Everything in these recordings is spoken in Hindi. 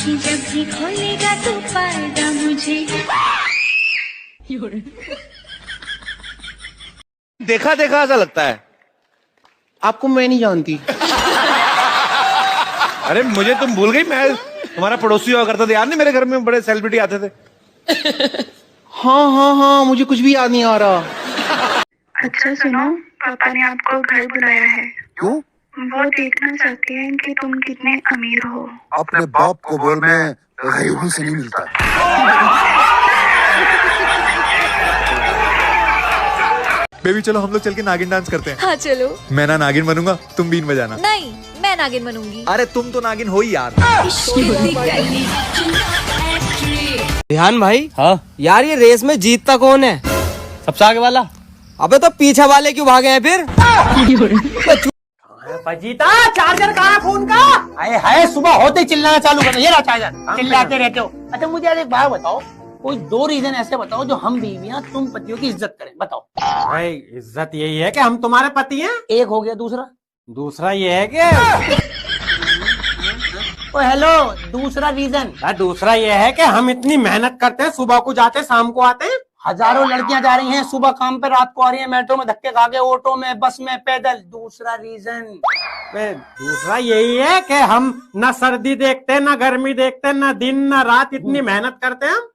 आँखें जब भी खोलेगा तो पाएगा मुझे। देखा देखा ऐसा लगता है। आपको मैं नहीं जानती। अरे मुझे तुम भूल गई, मैं तुम्हारा पड़ोसी हुआ करता था, याद नहीं मेरे घर में बड़े सेलिब्रिटी आते थे। हाँ हाँ हाँ, मुझे कुछ भी याद नहीं आ रहा। अच्छा सुनो, पापा ने आपको घर बुलाया है। क्यों? वो देखना चाहते हैं कि तुम कितने अमीर हो। अपने बाप को बोल, मैं गरीबों से नहीं मिलता। बेबी चलो हम लोग चल के नागिन डांस करते हैं। हाँ चलो। मैं ना नागिन बनूंगा, तुम बीन बजाना। नहीं, मैं नागिन बनूंगी। अरे तुम तो नागिन हो ही यार। ध्यान भाई। हाँ यार ये रेस में जीतता कौन है? सबसे आगे वाला। अबे तो पीछे वाले क्यों भागे हैं फिर? जीता चार्जर कहाँ है फोन का? अरे है, सुबह होते ही चिल्लाना चालू कर, ये रहा चार्जर, चिल्लाते रहते हो। अच्छा मुझे यार एक बात बताओ, कोई 2 रीजन ऐसे बताओ जो हम बीवियां तुम पतियों की इज्जत करें, बताओ। भाई इज्जत यही है कि हम तुम्हारे पति हैं। एक हो गया, दूसरा ये है कि ओ हेलो, दूसरा रीजन। दूसरा ये है कि हम इतनी मेहनत करते हैं, सुबह को जाते शाम को आते हैं। हजारों लड़कियां जा रही हैं, सुबह काम पे, रात को आ रही हैं, मेट्रो में धक्के खा के, ऑटो में, बस में, पैदल। दूसरा रीजन। दूसरा यही है कि हम न सर्दी देखते, न गर्मी देखते, न दिन न रात, इतनी मेहनत करते हैं हम।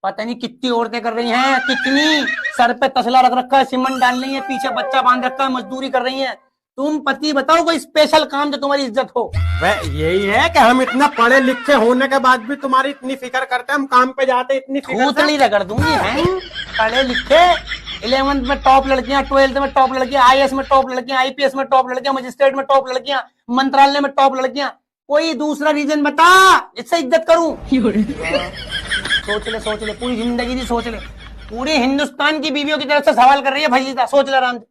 पता नहीं कितनी औरतें कर रही हैं, कितनी सर पे तसला रख रखा है, सीमेंट डाल रही है, पीछे बच्चा बांध रखा है, मजदूरी कर रही है। तुम पति बताओ कोई स्पेशल काम जो तुम्हारी इज्जत हो। यही है कि हम इतना पढ़े लिखे होने के बाद भी तुम्हारी इतनी फिक्र करते हैं, हम काम पे जाते इतनी फिक्र रगड़ दूंगी हैं। पढ़े लिखे 11th में टॉप लड़कियां, 12th में टॉप लड़कियां, IAS में टॉप लड़कियां, IPS में टॉप लड़कियां, मजिस्ट्रेट में टॉप लड़कियां, मंत्रालय में टॉप लड़कियां। कोई दूसरा रीजन बता, इससे इज्जत करूं। सोच ले पूरी जिंदगी की सोच ले। पूरे हिंदुस्तान की बीवियों की तरफ से सवाल कर रही है भजीता, सोच ले आराम से।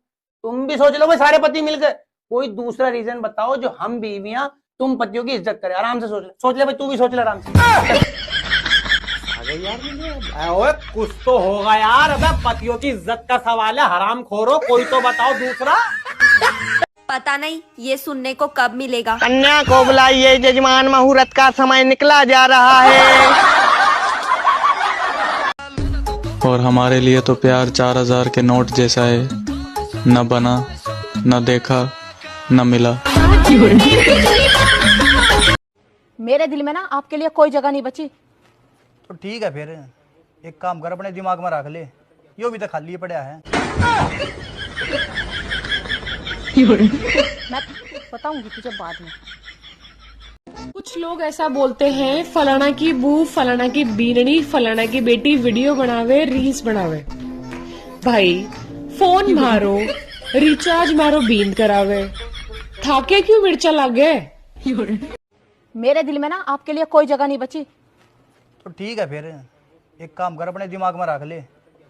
तुम भी सोच लो भाई, सारे पति मिलकर। कोई दूसरा रीजन बताओ जो हम बीवियां तुम पतियों की इज्जत करें। आराम से सोच ले भाई, तू भी सोच ले आराम से। अरे यार ओए कुछ तो होगा यार। अबे पतियों की इज्जत का सवाल है, हराम खोरो, कोई तो बताओ दूसरा। पता नहीं ये सुनने को कब मिलेगा। कन्या को बुलाइए, जजमान मुहूर्त का समय निकला जा रहा है। और हमारे लिए तो प्यार 4000 के नोट जैसा है, न बना, न देखा, न मिला। मेरे दिल में ना आपके लिए कोई जगह नहीं बची। तो ठीक है फिर एक काम कर, अपने दिमाग में रख ले, यो भी तो खाली पड़ा है। मैं बताऊंगी तुझे बाद में। कुछ लोग ऐसा बोलते हैं, फलाना की बू, फलाना की बीननी, फलाना की बेटी वीडियो बनावे, रील्स बनावे। भाई फोन मारो, रिचार्ज मारो, बीन करावे, थाके क्यों मिर्चा लागे। मेरे दिल में ना आपके लिए कोई जगह नहीं बची। तो ठीक है फिर एक काम कर, अपने दिमाग में रख ले,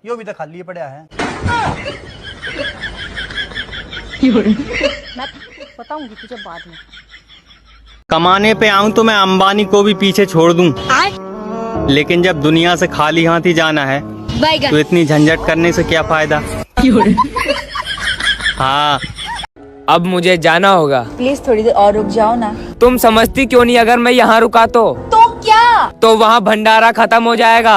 यो भी तो खाली पड़ा है। मैं बताऊंगी तुझे बाद में। कमाने पे आऊं तो मैं अंबानी को भी पीछे छोड़ दूं, लेकिन जब दुनिया से खाली हाथ ही जाना है तो इतनी झंझट करने से क्या फायदा। हाँ अब मुझे जाना होगा। प्लीज थोड़ी देर और रुक जाओ ना। तुम समझती क्यों नहीं, अगर मैं यहाँ रुका तो क्या? तो वहाँ भंडारा खत्म हो जाएगा।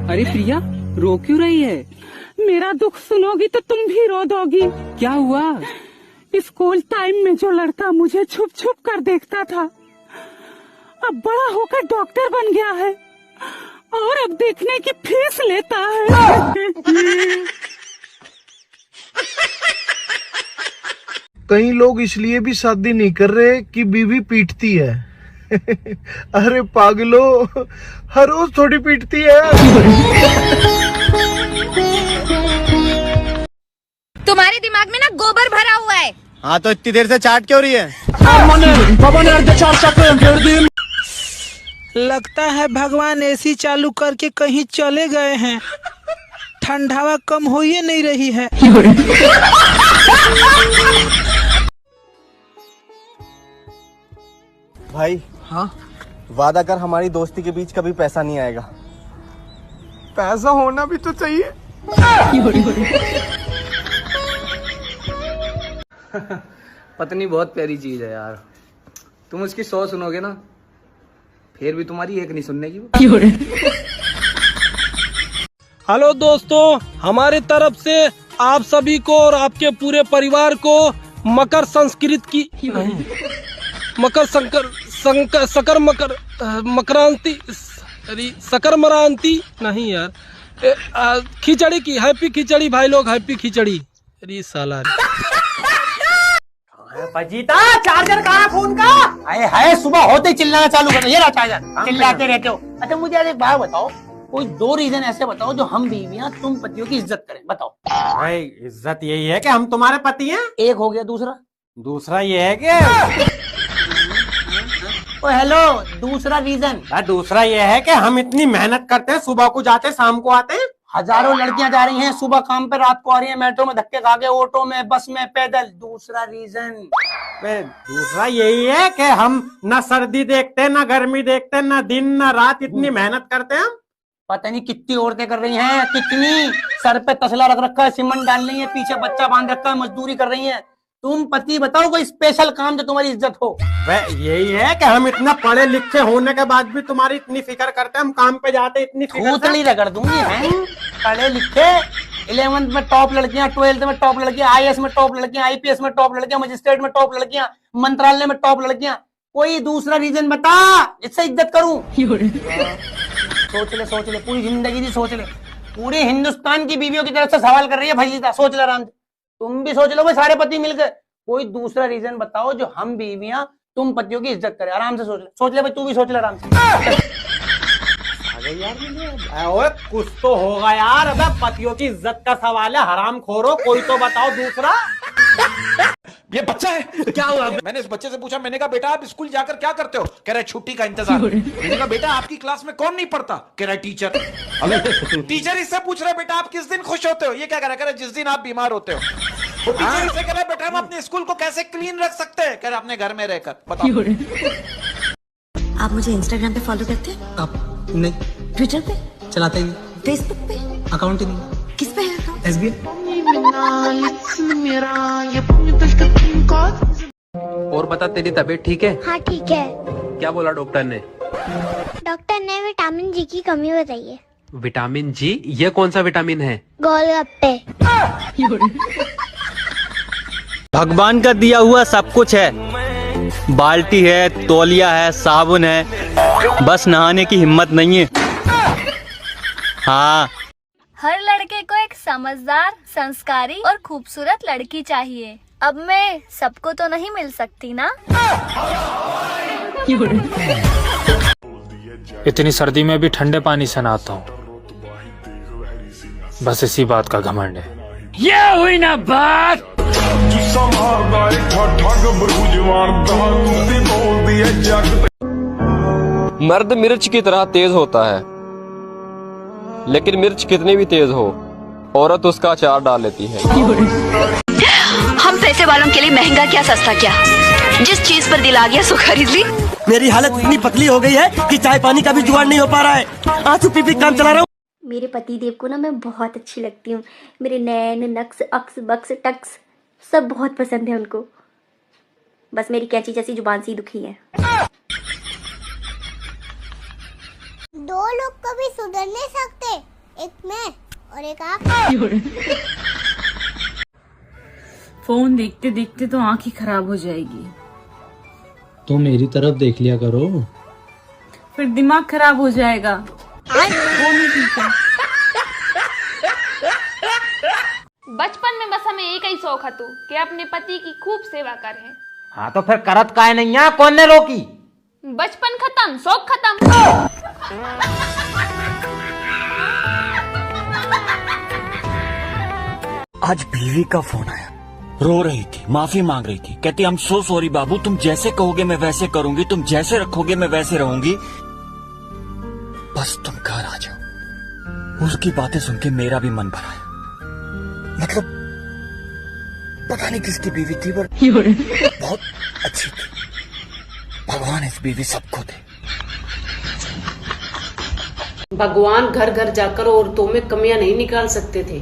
अरे प्रिया रो क्यों रही है? मेरा दुख सुनोगी तो तुम भी रो दोगी। क्या हुआ? स्कूल टाइम में जो लड़का मुझे छुप छुप कर देखता था, अब बड़ा होकर डॉक्टर बन गया है और अब देखने की फीस लेता है। कई लोग इसलिए भी शादी नहीं कर रहे कि बीवी पीटती है। अरे पागलो, हर रोज थोड़ी पीटती है। तुम्हारे दिमाग में ना गोबर भरा हुआ है। हाँ तो इतनी देर से चाट क्यों रही है? लगता है भगवान एसी चालू करके कहीं चले गए हैं। ठंडावा कम हो ही नहीं रही है। भाई हाँ वादा कर, हमारी दोस्ती के बीच कभी पैसा नहीं आएगा। पैसा होना भी तो चाहिए। पत्नी बहुत प्यारी चीज है यार। तुम उसकी 100 सुनोगे ना, फिर भी तुम्हारी एक नहीं सुनने की। हेलो दोस्तों, हमारी तरफ से आप सभी को और आपके पूरे परिवार को मकर संस्कृत की मकर मकरांति सकर मरांति नहीं यार, खिचड़ी की हैप्पी खिचड़ी भाई लोग, हैप्पी खिचड़ी। अरे साला पजीता चार्जर कहाँ है फोन का? अरे है, सुबह होते ही चिल्लाना चालू कर दो, ये रहा चार्जर, चिल्लाते रहते हो। अच्छा मुझे एक बात बताओ, कोई 2 रीजन ऐसे बताओ जो हम बीवियां तुम पतियों की इज्जत करें, बताओ। भाई इज्जत यही है कि हम तुम्हारे पति हैं। एक हो गया, दूसरा ये है कि हेलो, दूसरा रीजन? दूसरा ये है कि हम इतनी मेहनत करते हैं, सुबह को जाते हैं शाम को आते हैं। हजारों लड़कियां जा रही हैं सुबह काम पे, रात को आ रही हैं, मेट्रो में धक्के खा के, ऑटो में, बस में, पैदल। दूसरा रीजन? दूसरा यही है कि हम ना सर्दी देखते हैं, ना गर्मी देखते हैं, ना दिन ना रात, इतनी मेहनत करते हैं हम। पता नहीं कितनी औरतें कर रही हैं, कितनी सर पे तसला रख रखा है, सीमेंट डाल रही है, पीछे बच्चा बांध रखा है, मजदूरी कर रही है। तुम पति बताओ कोई स्पेशल काम जो तुम्हारी इज्जत हो। वह यही है कि हम इतना पढ़े लिखे होने के बाद भी तुम्हारी इतनी फिक्र करते हैं, हम काम पे जाते इतनी फिक्र रगड़ दूंगी। पढ़े लिखे 11th में टॉप लड़कियां, 12th में टॉप लड़कियां, IAS में टॉप लड़कियां, IPS में टॉप लड़कियां, मजिस्ट्रेट में टॉप लड़कियां, मंत्रालय में टॉप लड़कियां। कोई दूसरा रीजन बता जिससे इज्जत करूं। सोच ले पूरी जिंदगी की सोच ले। पूरे हिंदुस्तान की बीवियों की तरफ से सवाल कर रही है भजीता, सोच ले आराम से। तुम भी सोच लो भाई, सारे पति मिलकर। कोई दूसरा रीजन बताओ जो हम बीवियां तुम पतियों की इज्जत करें। आराम से सोच ले भाई, तू भी सोच ले आराम से। ओए कुछ तो होगा यार। अबे पतियों की इज्जत का सवाल है, हराम खोरो, कोई तो बताओ दूसरा। ये बच्चा है, क्या हुआ? मैंने इस बच्चे से पूछा, मैंने कहा बेटा आप स्कूल जाकर क्या करते हो? कह रहा है छुट्टी का इंतजार। मैंने कहा बेटा आपकी क्लास में कौन नहीं पढ़ता? कह रहा है टीचर। टीचर इससे पूछ रहा है बेटा आप किस दिन खुश होते हो? ये क्या कह रहा है? जिस दिन आप बीमार होते हो। वो टीचर इससे कह रहा है बेटा हम अपने स्कूल को कैसे क्लीन रख सकते हैं? कह रहा है अपने घर में रहकर। बताओ। आप मुझे इंस्टाग्राम पे फॉलो करते हैं? आप नहीं। ट्विटर पे? चलाते ही नहीं। फेसबुक पे? अकाउंट ही नहीं। किस पे है अकाउंट? SBI। और बता, तेरी तबीयत ठीक है? हाँ ठीक है। क्या बोला डॉक्टर ने? डॉक्टर ने विटामिन जी की कमी बताई है। विटामिन जी? ये कौन सा विटामिन है? गोलगप्पे। भगवान का दिया हुआ सब कुछ है। बाल्टी है, तौलिया है, साबुन है, बस नहाने की हिम्मत नहीं है। हाँ, हर लड़के को एक समझदार, संस्कारी और खूबसूरत लड़की चाहिए। अब मैं सबको तो नहीं मिल सकती ना। इतनी सर्दी में भी ठंडे पानी से नहाता हूँ, बस इसी बात का घमंड है। ये हुई ना बात। मर्द मिर्च की तरह तेज होता है, लेकिन मिर्च कितनी भी तेज हो, औरत उसका अचार डाल लेती है। हम पैसे वालों के लिए महंगा क्या सस्ता क्या, जिस चीज पर दिल आ गया सो खरीद ली। मेरी हालत इतनी पतली हो गई है कि चाय पानी का भी जुगाड़ नहीं हो पा रहा है। आंसू पी काम चला रहा हूँ। मेरे पति देव को ना मैं बहुत अच्छी लगती हूँ। मेरे नैन, नक्स, अक्स, बक्स, टक्स सब बहुत पसंद है उनको। बस मेरी कैंची जैसी जुबान सी दुखी है। 2 लोग कभी सुधर नहीं सकते, एक मैं और एक आप। फोन देखते देखते तो आंखें खराब हो जाएगी। तो मेरी तरफ देख लिया करो, फिर दिमाग खराब हो जाएगा। वो नहीं ठीक है। बचपन में बस हमें एक ही शौक હતો कि अपने पति की खूब सेवा करें। हाँ तो फिर करत काहे नहीं है? कौन ने रोकी? बचपन खत्म, शौक खत्म। आज बीवी का फोन आया, रो रही थी, माफी मांग रही थी, कहती I'm so sorry बाबू, तुम जैसे कहोगे मैं वैसे करूंगी, तुम जैसे रखोगे मैं वैसे रहूंगी, बस तुम घर आ जाओ। उसकी बातें सुन के मेरा भी मन भरा है। मतलब पता नहीं किसकी बीवी थी, पर बहुत अच्छी थी। भगवान इस बीवी सबको दे। भगवान घर घर जाकर औरतों में कमियां नहीं निकाल सकते थे,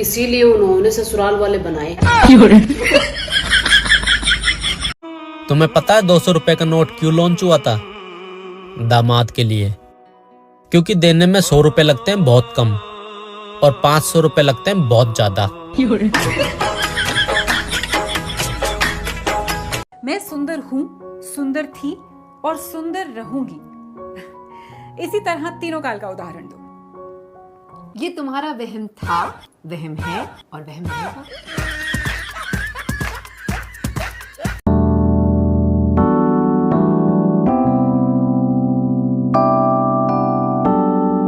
इसीलिए उन्होंने ससुराल वाले बनाए। तुम्हें पता है 200 रुपए का नोट क्यों लॉन्च हुआ था? दामाद के लिए, क्योंकि देने में 100 रुपए लगते हैं बहुत कम और 500 रुपए लगते हैं बहुत ज्यादा। मैं सुंदर हूँ, सुंदर थी और सुंदर रहूंगी। इसी तरह तीनों काल का उदाहरण दो। ये तुम्हारा वहम था, वहम है और वहम रहेगा।